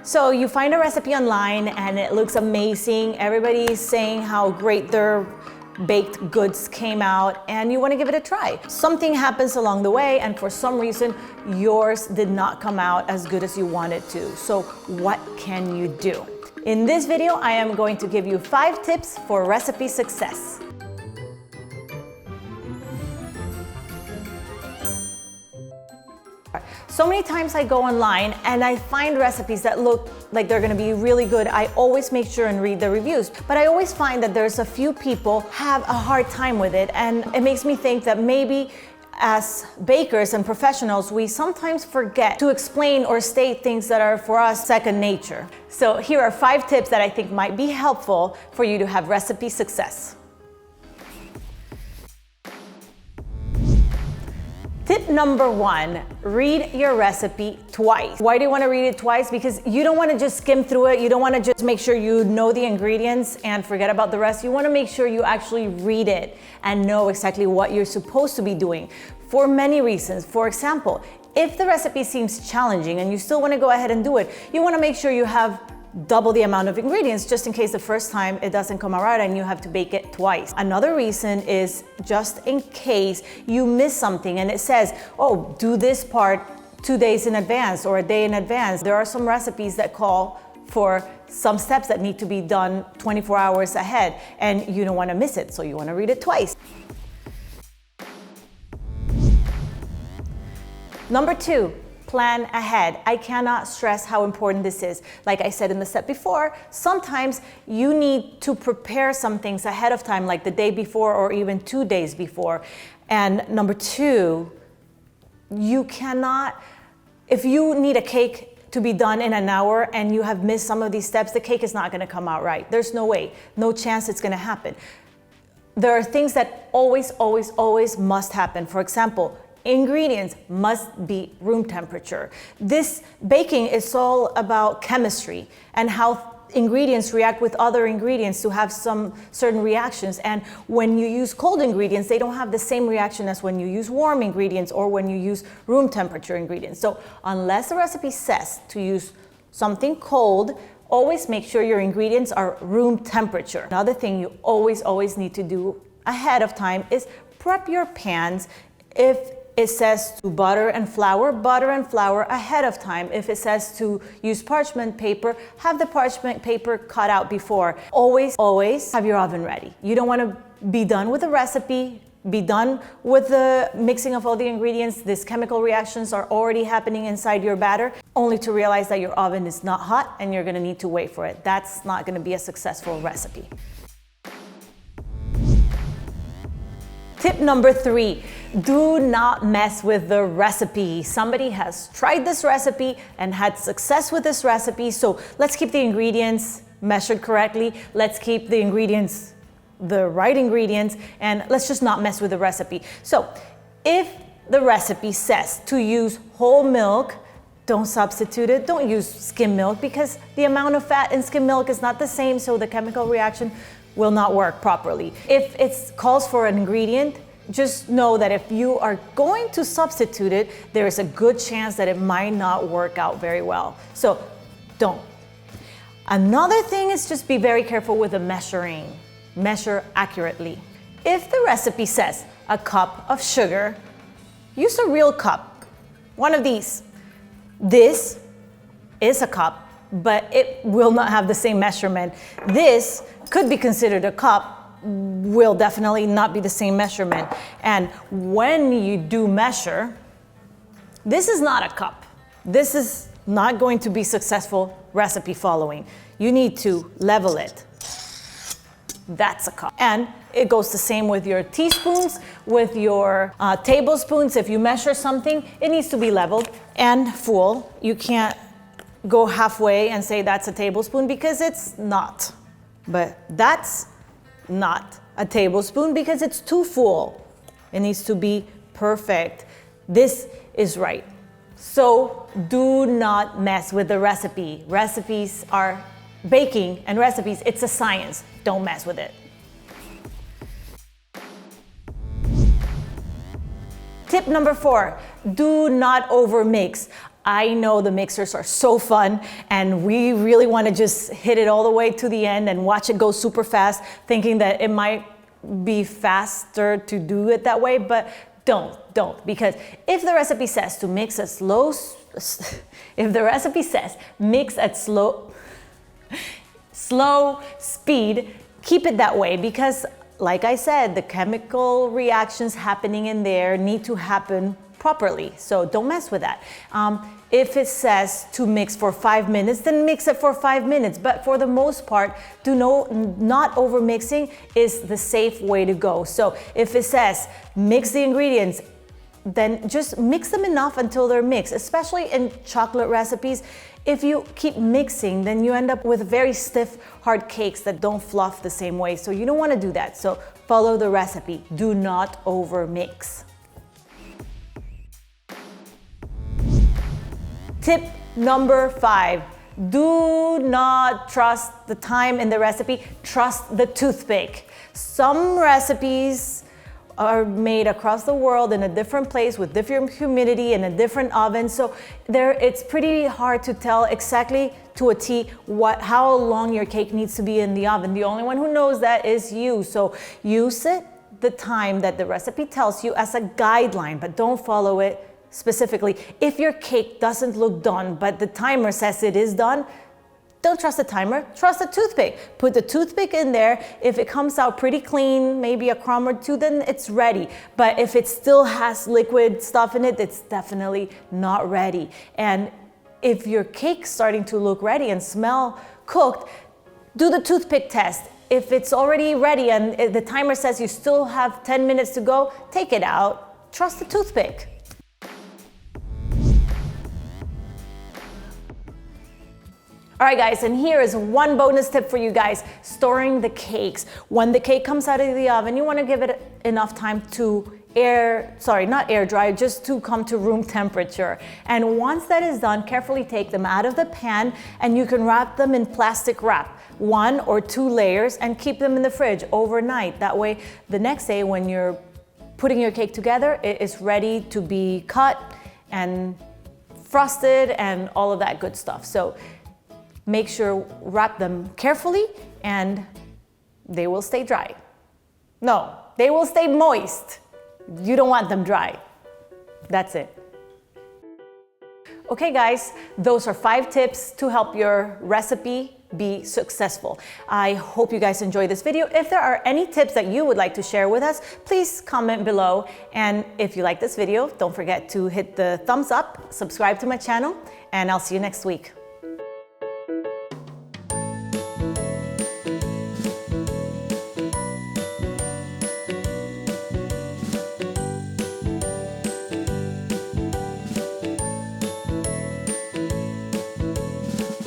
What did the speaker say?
So you find a recipe online and it looks amazing. Everybody's saying how great their baked goods came out and you want to give it a try. Something happens along the way and for some reason yours did not come out as good as you wanted to. So what can you do? In this video, I am going to give you 5 tips for recipe success. So many times I go online and I find recipes that look like they're gonna be really good. I always make sure and read the reviews, but I always find that there's a few people have a hard time with it, and it makes me think that maybe as bakers and professionals, we sometimes forget to explain or state things that are for us second nature. So here are 5 tips that I think might be helpful for you to have recipe success. Tip number 1, read your recipe twice. Why do you want to read it twice? Because you don't want to just skim through it. You don't want to just make sure you know the ingredients and forget about the rest. You want to make sure you actually read it and know exactly what you're supposed to be doing for many reasons. For example, if the recipe seems challenging and you still want to go ahead and do it, you want to make sure you have double the amount of ingredients just in case the first time it doesn't come out right and you have to bake it twice. Another reason is just in case you miss something and it says, oh, do this part 2 days in advance or a day in advance. There are some recipes that call for some steps that need to be done 24 hours ahead and you don't want to miss it, so you want to read it twice. Number 2, plan ahead. I cannot stress how important this is. Like I said in the step before, sometimes you need to prepare some things ahead of time, like the day before or even 2 days before. And number 2, you cannot, if you need a cake to be done in an hour and you have missed some of these steps, the cake is not gonna come out right. There's no way, no chance it's gonna happen. There are things that always must happen. For example, ingredients must be room temperature. This baking is all about chemistry and how ingredients react with other ingredients to have some certain reactions. And when you use cold ingredients, they don't have the same reaction as when you use warm ingredients or when you use room temperature ingredients. So unless the recipe says to use something cold, always make sure your ingredients are room temperature. Another thing you always need to do ahead of time is prep your pans. If it says to butter and flour ahead of time. If it says to use parchment paper, have the parchment paper cut out before. Always have your oven ready. You don't want to be done with the recipe, be done with the mixing of all the ingredients. These chemical reactions are already happening inside your batter, only to realize that your oven is not hot and you're going to need to wait for it. That's not going to be a successful recipe. Tip number 3, do not mess with the recipe. Somebody has tried this recipe and had success with this recipe, so let's keep the ingredients measured correctly. Let's keep the ingredients the right ingredients, and let's just not mess with the recipe. So if the recipe says to use whole milk, don't substitute it. Don't use skim milk because the amount of fat in skim milk is not the same, so the chemical reaction will not work properly. If it calls for an ingredient, just know that if you are going to substitute it, there is a good chance that it might not work out very well. So don't. Another thing is just be very careful with the measuring. Measure accurately. If the recipe says a cup of sugar, use a real cup. One of these. This is a cup, but it will not have the same measurement. This could be considered a cup, will definitely not be the same measurement. And when you do measure, this is not a cup. This is not going to be successful recipe following. You need to level it. That's a cup. And it goes the same with your teaspoons, with your tablespoons. If you measure something, it needs to be leveled and full. You can't go halfway and say that's a tablespoon because it's not. But that's not a tablespoon because it's too full. It needs to be perfect. This is right. So do not mess with the recipe. Recipes are baking and recipes, it's a science. Don't mess with it. Tip number 4, do not overmix. I know the mixers are so fun and we really want to just hit it all the way to the end and watch it go super fast, thinking that it might be faster to do it that way, but don't, because if the recipe says to mix at slow speed, keep it that way, because like I said, the chemical reactions happening in there need to happen properly, so don't mess with that. If it says to mix for 5 minutes, then mix it for 5 minutes. But for the most part, not over mixing is the safe way to go. So if it says mix the ingredients, then just mix them enough until they're mixed, especially in chocolate recipes. If you keep mixing, then you end up with very stiff, hard cakes that don't fluff the same way. So you don't want to do that. So follow the recipe. Do not over mix. Tip number 5, do not trust the time in the recipe, trust the toothpick. Some recipes are made across the world in a different place with different humidity in a different oven, so it's pretty hard to tell exactly to a T how long your cake needs to be in the oven. The only one who knows that is you, so use the time that the recipe tells you as a guideline, but don't follow it specifically. If your cake doesn't look done, but the timer says it is done, don't trust the timer, trust the toothpick. Put the toothpick in there. If it comes out pretty clean, maybe a crumb or two, then it's ready. But if it still has liquid stuff in it, it's definitely not ready. And if your cake's starting to look ready and smell cooked, do the toothpick test. If it's already ready and the timer says you still have 10 minutes to go, take it out, trust the toothpick. All right guys, and here is one bonus tip for you guys, storing the cakes. When the cake comes out of the oven, you want to give it enough time to not air dry, just to come to room temperature. And once that is done, carefully take them out of the pan and you can wrap them in plastic wrap, 1 or 2 layers, and keep them in the fridge overnight. That way, the next day when you're putting your cake together, it is ready to be cut and frosted and all of that good stuff. So make sure wrap them carefully and they will stay dry. No, they will stay moist. You don't want them dry. That's it. Okay guys, those are 5 tips to help your recipe be successful. I hope you guys enjoyed this video. If there are any tips that you would like to share with us, please comment below. And if you like this video, don't forget to hit the thumbs up, subscribe to my channel, and I'll see you next week.